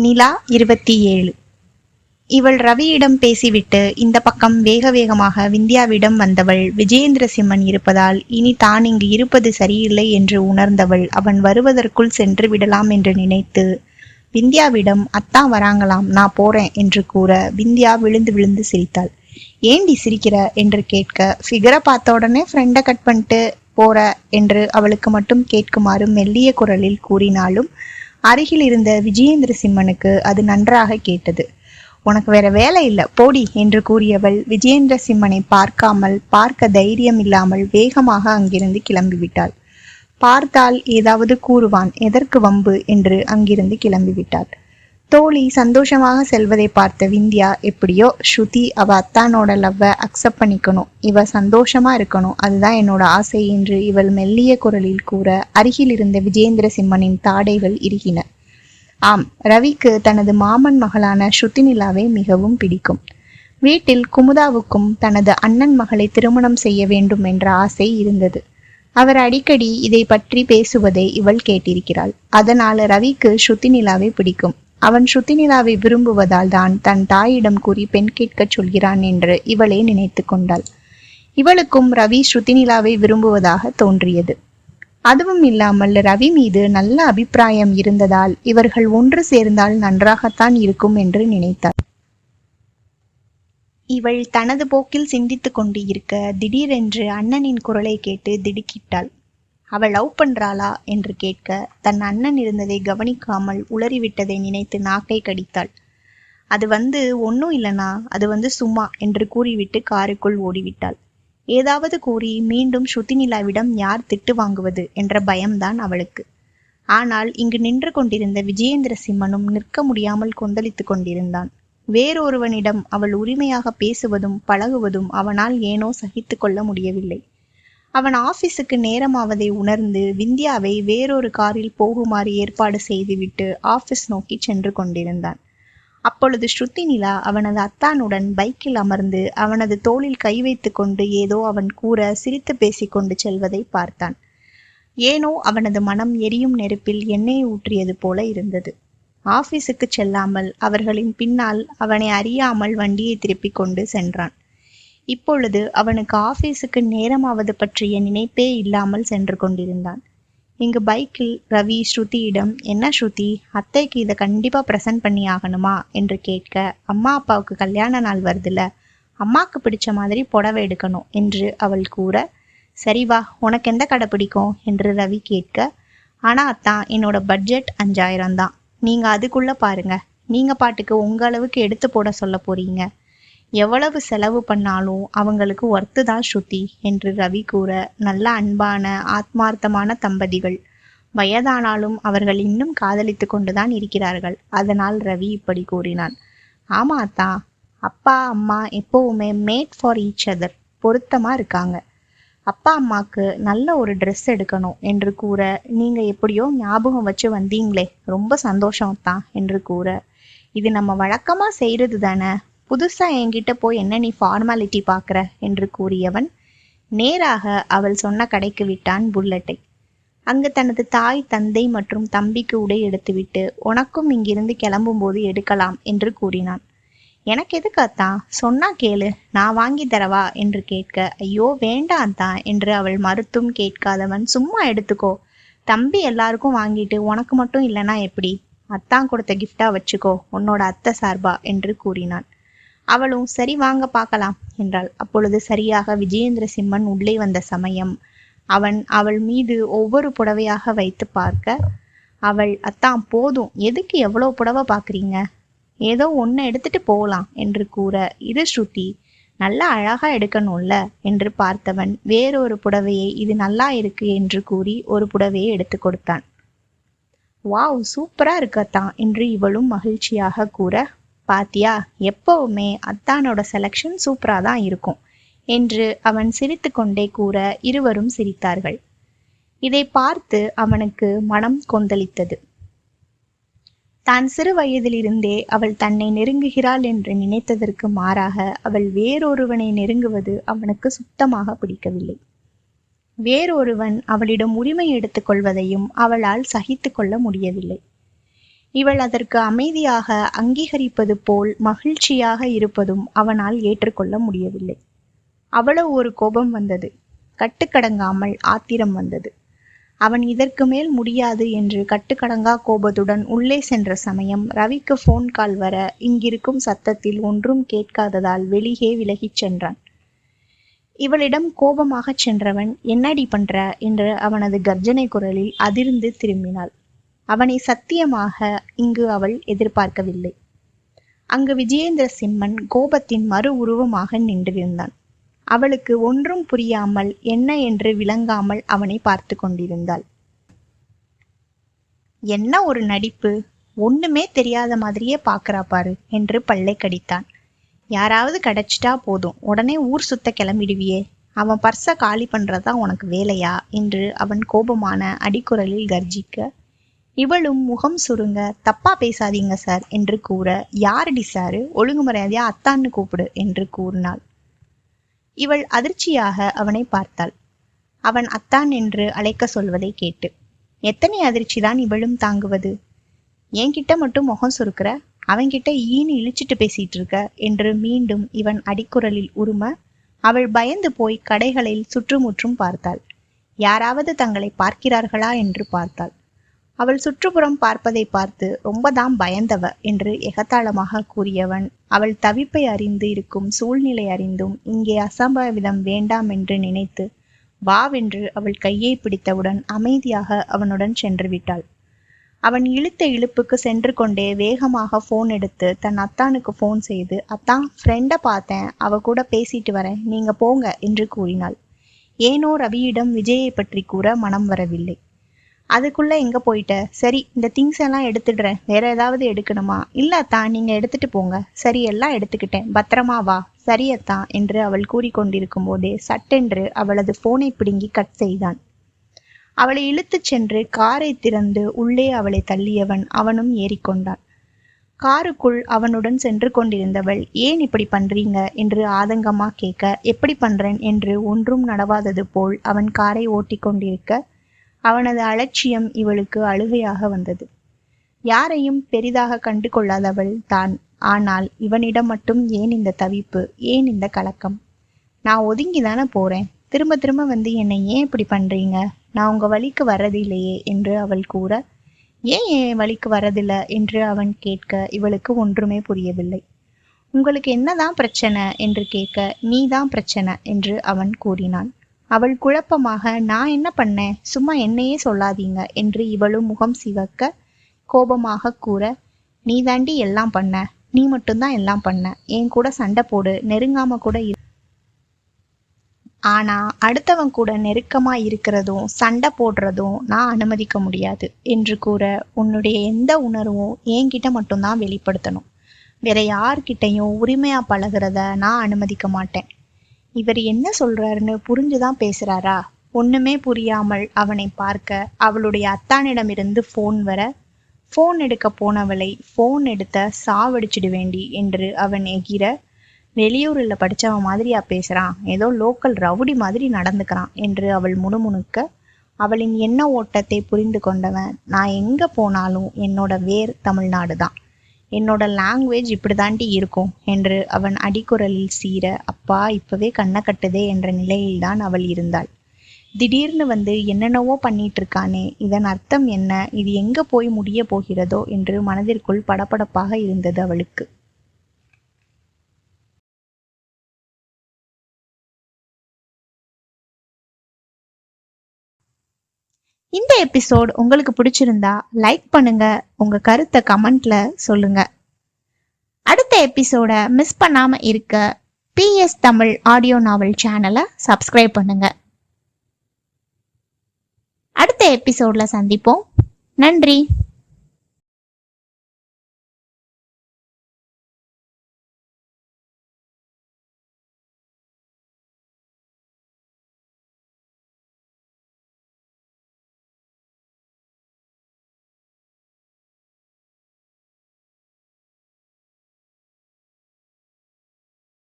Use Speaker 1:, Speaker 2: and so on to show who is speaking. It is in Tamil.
Speaker 1: நிலா 27. இவள் ரவியிடம் பேசிவிட்டு இந்த பக்கம் வேக வேகமாக விந்தியாவிடம் வந்தவள். விஜயேந்திர சிம்மன் இருப்பதால் இனி தான் இங்கு இருப்பது சரியில்லை என்று உணர்ந்தவள் அவன் வருவதற்குள் சென்று விடலாம் என்று நினைத்து விந்தியாவிடம் அத்தா வராங்களாம், நான் போறேன் என்று கூற விந்தியா விழுந்து விழுந்து சிரித்தாள். ஏண்டி சிரிக்கிற என்று கேட்க, ஃபிகரை பார்த்த உடனே ஃப்ரெண்டை கட் பண்ணிட்டு போற என்று அவளுக்கு மட்டும் கேட்குமாறு மெல்லிய குரலில் கூறினாலும் அருகில் இருந்த விஜயேந்திர சிம்மனுக்கு அது நன்றாக கேட்டது. உனக்கு வேற வேலை இல்லை போடி என்று கூறியவள் விஜயேந்திர சிம்மனை பார்க்க தைரியம் இல்லாமல் வேகமாக அங்கிருந்து கிளம்பிவிட்டாள். பார்த்தால் ஏதாவது கூறுவான், எதற்கு வம்பு என்று அங்கிருந்து கிளம்பிவிட்டாள். தோழி சந்தோஷமாக செல்வதை பார்த்த விந்தியா, எப்படியோ ஸ்ருதி அவ அத்தானோட லவ்வை அக்செப்ட் பண்ணிக்கணும், இவ சந்தோஷமா இருக்கணும், அதுதான் என்னோட ஆசை என்று இவள் மெல்லிய குரலில் கூற அருகில் இருந்த விஜயேந்திர சிம்மனின் தாடைகள் இறுகின. ஆம், ரவிக்கு தனது மாமன் மகளான ஸ்ருதிநிலாவை மிகவும் பிடிக்கும். வீட்டில் குமுதாவுக்கும் தனது அண்ணன் மகளை திருமணம் செய்ய வேண்டும் என்ற ஆசை இருந்தது. அவர் அடிக்கடி இதை பற்றி பேசுவதை இவள் கேட்டிருக்கிறாள். அதனால் ரவிக்கு ஸ்ருதிநிலாவை பிடிக்கும். அவன் ஸ்ருதிநிலாவை விரும்புவதால் தான் தன் தாயிடம் கூறி பெண் கேட்கச் சொல்கிறான் என்று இவளே நினைத்து கொண்டாள். இவளுக்கும் ரவி ஸ்ருதிநிலாவை விரும்புவதாக தோன்றியது. அதுவும் இல்லாமல் ரவி மீது நல்ல அபிப்பிராயம் இருந்ததால் இவர்கள் ஒன்று சேர்ந்தால் நன்றாகத்தான் இருக்கும் என்று நினைத்தாள். இவள் தனது போக்கில் சிந்தித்து கொண்டு இருக்க திடீரென்று அண்ணனின் குரலை கேட்டு திடுக்கிட்டாள். அவள் லவ் பண்றாளா என்று கேட்க, தன் அண்ணன் இருந்ததை கவனிக்காமல் உளறிவிட்டதை நினைத்து நாக்கை கடித்தாள். அது ஒன்னும் இல்லைனா, அது சும்மா என்று கூறிவிட்டு காருக்குள் ஓடிவிட்டாள். ஏதாவது கூறி மீண்டும் ஸ்ருதிநிலாவிடம் யார் திட்டு வாங்குவது என்ற பயம்தான் அவளுக்கு. ஆனால் இங்கு நின்று கொண்டிருந்த விஜயேந்திர சிம்மனும் நிற்க முடியாமல் கொந்தளித்து கொண்டிருந்தான். வேறொருவனிடம் அவள் உரிமையாக பேசுவதும் பழகுவதும் அவனால் ஏனோ சகித்து கொள்ள முடியவில்லை. அவன் ஆபீஸுக்கு நேரமாவதை உணர்ந்து விந்தியாவை வேறொரு காரில் போகுமாறு ஏற்பாடு செய்துவிட்டு ஆபீஸ் நோக்கி சென்று கொண்டிருந்தான். அப்பொழுது ஸ்ருதிநிலா அவனது அத்தானுடன் பைக்கில் அமர்ந்து அவனது தோளில் கை வைத்து கொண்டு ஏதோ அவன் கூற சிரித்து பேசிக்கொண்டு செல்வதை பார்த்தான். ஏனோ அவனது மனம் எரியும் நெருப்பில் எண்ணெய் ஊற்றியது போல இருந்தது. ஆபீஸுக்கு செல்லாமல் அவர்களின் பின்னால் அவனை அறியாமல் வண்டியை திருப்பிக் கொண்டு சென்றான். இப்பொழுது அவனுக்கு ஆபீஸுக்கு நேரமாவது பற்றிய நினைப்பே இல்லாமல் சென்று கொண்டிருந்தான். இங்கு பைக்கில் ரவி ஸ்ருதியிடம், என்ன ஸ்ருதி, அத்தைக்கு இதை கண்டிப்பா ப்ரெசன்ட் பண்ணி ஆகணுமா என்று கேட்க, அம்மா அப்பாவுக்கு கல்யாண நாள் வருதுல, அம்மாக்கு பிடிச்ச மாதிரி புடவை எடுக்கணும் என்று அவள் கூற, சரி வா, உனக்கு எந்த கடை பிடிக்கும் என்று ரவி கேட்க, ஆனா அத்தான் என்னோட பட்ஜெட் 5000 தான், நீங்க அதுக்குள்ள பாருங்க, நீங்க பாட்டுக்கு உங்க அளவுக்கு எடுத்து போட சொல்ல போறீங்க, எவ்வளவு செலவு பண்ணாலும் அவங்களுக்கு ஒர்த்து தான் ஸ்ருதி என்று ரவி கூற, நல்ல அன்பான ஆத்மார்த்தமான தம்பதிகள், வயதானாலும் அவர்கள் இன்னும் காதலித்து கொண்டுதான் இருக்கிறார்கள், அதனால் ரவி இப்படி கூறினான். ஆமா அத்தா, அப்பா அம்மா எப்பவுமே மேட் ஃபார் ஈச் அதர், பொருத்தமா இருக்காங்க, அப்பா அம்மாக்கு நல்ல ஒரு ட்ரெஸ் எடுக்கணும் என்று கூற, நீங்க எப்படியோ ஞாபகம் வச்சு வந்தீங்களே, ரொம்ப சந்தோஷம் தான் என்று கூற, இது நம்ம வழக்கமா செய்யறது தானே, புதுசா என்கிட்ட போய் என்ன நீ ஃபார்மாலிட்டி பார்க்குற என்று கூறியவன் நேராக அவள் சொன்ன கடைக்கு விட்டான் புல்லட்டை. அங்கு தனது தாய் தந்தை மற்றும் தம்பிக்கு உடை எடுத்துவிட்டு, உனக்கும் இங்கிருந்து கிளம்பும் போது எடுக்கலாம் என்று கூறினான். எனக்கு எதுக்கு அத்தான், சொன்னா கேளு, நான் வாங்கி தரவா என்று கேட்க, ஐயோ வேண்டாம் தான் என்று அவள் மறுத்தும் கேட்காதவன், சும்மா எடுத்துக்கோ, தம்பி எல்லாருக்கும் வாங்கிட்டு உனக்கு மட்டும் இல்லைன்னா எப்படி, அத்தான் கொடுத்த கிஃப்டா வச்சுக்கோ, உன்னோட அத்தை சார்பா என்று கூறினான். அவளும் சரி வாங்க பார்க்கலாம் என்றாள். அப்பொழுது சரியாக விஜயேந்திர சிம்மன் உள்ளே வந்த சமயம் அவன் அவள் மீது ஒவ்வொரு புடவையாக வைத்து பார்க்க, அவள் அத்தான் போதும், எதுக்கு எவ்வளோ புடவை பார்க்குறீங்க, ஏதோ ஒன்று எடுத்துட்டு போகலாம் என்று கூற, இரு ஸ்ருதி, நல்லா அழகா எடுக்கணும்ல என்று பார்த்தவன் வேறொரு புடவையை இது நல்லா இருக்கு என்று கூறி ஒரு புடவையை எடுத்து கொடுத்தான். வாவ், சூப்பரா இருக்கத்தான் என்று இவளும் மகிழ்ச்சியாக கூற, பாத்தியா, எப்பவுமே அத்தானோட செலக்ஷன் சூப்பரா தான் இருக்கும் என்று அவன் சிரித்து கொண்டே கூற இருவரும் சிரித்தார்கள். இதை பார்த்து அவனுக்கு மனம் கொந்தளித்தது. தான் சிறு வயதிலிருந்தே அவள் தன்னை நெருங்குகிறாள் என்று நினைத்ததற்கு மாறாக அவள் வேறொருவனை நெருங்குவது அவனுக்கு சுத்தமாக பிடிக்கவில்லை. வேறொருவன் அவளிடம் உரிமை எடுத்துக்கொள்வதையும் அவளால் சகித்து கொள்ள முடியவில்லை. இவள் அதற்கு அமைதியாக அங்கீகரிப்பது போல் மகிழ்ச்சியாக இருப்பதும் அவனால் ஏற்றுக்கொள்ள முடியவில்லை. அவ்வளவு ஒரு கோபம் வந்தது. கட்டுக்கடங்காமல் ஆத்திரம் வந்தது. அவன் இதற்கு மேல் முடியாது என்று கட்டுக்கடங்கா கோபத்துடன் உள்ளே சென்ற சமயம் ரவிக்கு போன் கால் வர இங்கிருக்கும் சத்தத்தில் ஒன்றும் கேட்காததால் வெளியே விலகிச் சென்றான். இவளிடம் கோபமாகச் சென்றவன் என்னடி பண்ற என்று அவனது கர்ஜனை குரலில் அதிர்ந்து திரும்பினாள். அவனை சத்தியமாக இங்கு அவள் எதிர்பார்க்கவில்லை. அங்கு விஜயேந்திர சிம்மன் கோபத்தின் மறு உருவமாக நின்றிருந்தான். அவளுக்கு ஒன்றும் புரியாமல் என்ன என்று விளங்காமல் அவனை பார்த்து கொண்டிருந்தாள். என்ன ஒரு நடிப்பு, ஒண்ணுமே தெரியாத மாதிரியே பாக்குறா பாரு என்று பல்லை கடித்தான். யாராவது கிடைச்சிட்டா போதும் உடனே ஊர் சுத்த கிளம்பிடுவியே, அவன் பர்ஸ காலி பண்றதா உனக்கு வேலையா என்று அவன் கோபமான அடிக்குரலில் கர்ஜிக்க, இவளும் முகம் சுருங்க தப்பா பேசாதீங்க சார் என்று கூற, யாரடி சாரு, ஒழுங்குமுறையாதையா அத்தான்னு கூப்பிடு என்று கூறினாள். இவள் அதிர்ச்சியாக அவனை பார்த்தாள். அவன் அத்தான் என்று அழைக்க சொல்வதை கேட்டு எத்தனை அதிர்ச்சிதான் இவளும் தாங்குவது. என்கிட்ட மட்டும் முகம் சுருக்கிற, அவன்கிட்ட ஈன்னு இழிச்சிட்டு பேசிட்டு இருக்க என்று மீண்டும் இவன் அடிக்குரலில் உரும, அவள் பயந்து போய் கடைகளில் சுற்றுமுற்றும் பார்த்தாள். யாராவது தங்களை பார்க்கிறார்களா என்று பார்த்தாள். அவள் சுற்றுப்புறம் பார்ப்பதை பார்த்து ரொம்பதான் பயந்தவ என்று எகத்தாளமாக கூறியவன் அவள் தவிப்பை அறிந்து இருக்கும் சூழ்நிலை அறிந்தும் இங்கே அசம்பாவிதம் வேண்டாம் என்று நினைத்து வாவென்று அவள் கையை பிடித்தவுடன் அமைதியாக அவனுடன் சென்று விட்டாள். அவன் இழுத்த இழுப்புக்கு சென்று கொண்டே வேகமாக போன் எடுத்து தன் அத்தானுக்கு போன் செய்து, அத்தான் ஃப்ரெண்டை பார்த்தேன், அவ கூட பேசிட்டு வரேன், நீங்க போங்க என்று கூறினாள். ஏனோ ரவியிடம் விஜயை பற்றி கூற மனம் வரவில்லை. அதுக்குள்ள எங்க போயிட்ட, சரி இந்த திங்ஸ் எல்லாம் எடுத்துடுறேன், வேற ஏதாவது எடுக்கணுமா, இல்லத்தான் நீங்க எடுத்துட்டு போங்க, சரி எல்லாம் எடுத்துக்கிட்டேன், பத்திரமா வா, சரியத்தான் என்று அவள் கூறிக்கொண்டிருக்கும் போதே சட்டென்று அவளது போனை பிடுங்கி கட் செய்தான். அவளை இழுத்து சென்று காரை திறந்து உள்ளே அவளை தள்ளியவன் அவனும் ஏறிக்கொண்டான். காருக்குள் அவனுடன் சென்று கொண்டிருந்தவள் ஏன் இப்படி பண்றீங்க என்று ஆதங்கமா கேட்க, எப்படி பண்றேன் என்று ஒன்றும் நடவாதது போல் அவன் காரை ஓட்டி கொண்டிருக்க அவனது அலட்சியம் இவளுக்கு அழுகையாக வந்தது. யாரையும் பெரிதாக கண்டு கொள்ளாதவள் தான். ஆனால் இவனிடம் மட்டும் ஏன் இந்த தவிப்பு, ஏன் இந்த கலக்கம்? நான் ஒதுங்கிதானே போறேன், திரும்ப திரும்ப வந்து என்னை ஏன் இப்படி பண்றீங்க, நான் உங்க வழிக்கு வர்றதில்லையே என்று அவள் கூற, ஏன் என் வழிக்கு வர்றதில்லை என்று அவன் கேட்க இவளுக்கு ஒன்றுமே புரியவில்லை. உங்களுக்கு என்னதான் பிரச்சனை என்று கேட்க, நீதான் பிரச்சனை என்று அவன் கூறினான். அவள் குழப்பமாக, நான் என்ன பண்ணேன், சும்மா என்னையே சொல்லாதீங்க என்று இவளும் முகம் சிவக்க கோபமாக கூற, நீ தாண்டி எல்லாம் பண்ண, நீ மட்டும்தான் எல்லாம் பண்ண, என் கூட சண்டை போடு, நெருங்காம கூட ஆனா அடுத்தவன் கூட நெருக்கமா இருக்கிறதும் சண்டை போடுறதும் நான் அனுமதிக்க முடியாது என்று கூற, உன்னுடைய எந்த உணர்வும் என்கிட்ட மட்டும்தான் வெளிப்படுத்தணும், வேற யார்கிட்டையும் உரிமையா பழகிறத நான் அனுமதிக்க மாட்டேன். இவர் என்ன சொல்றாருன்னு புரிஞ்சுதான் பேசுறாரா? ஒண்ணுமே புரியாமல் அவனை பார்க்க அவளுடைய அத்தானிடமிருந்து போன் வர, போன் எடுக்க போனவளை போன் எடுத்த சாவடிச்சிடு வேண்டி என்று அவன் எகிர, வெளியூரில் படிச்சவன் மாதிரியா பேசுறான், ஏதோ லோக்கல் ரவுடி மாதிரி நடந்துக்கிறான் என்று அவள் முணுமுணுக்க, அவளின் எண்ண ஓட்டத்தை புரிந்து கொண்டவன், நான் எங்க போனாலும் என்னோட வேர் தமிழ்நாடு தான், என்னோட லாங்குவேஜ் இப்படி தாண்டி இருக்கும் என்று அவன் அடிக்குரலில் சீர, அப்பா இப்பவே கண்ணை கட்டுதே என்ற நிலையில்தான் அவள் இருந்தாள். திடீர்னு வந்து என்னென்னவோ பண்ணிட்டு இருக்கானே, இதன் அர்த்தம் என்ன, இது எங்க போய் முடிய போகிறதோ என்று மனதிற்குள் படபடப்பாக இருந்தது அவளுக்கு. இந்த எபிசோட் உங்களுக்கு பிடிச்சிருந்தா லைக் பண்ணுங்க, உங்க கருத்தை கமெண்ட்ல சொல்லுங்க. அடுத்த எபிசோட மிஸ் பண்ணாம இருக்க PS தமிழ் ஆடியோ நாவல் சேனலை சப்ஸ்கிரைப் பண்ணுங்க. அடுத்த எபிசோட்ல சந்திப்போம். நன்றி.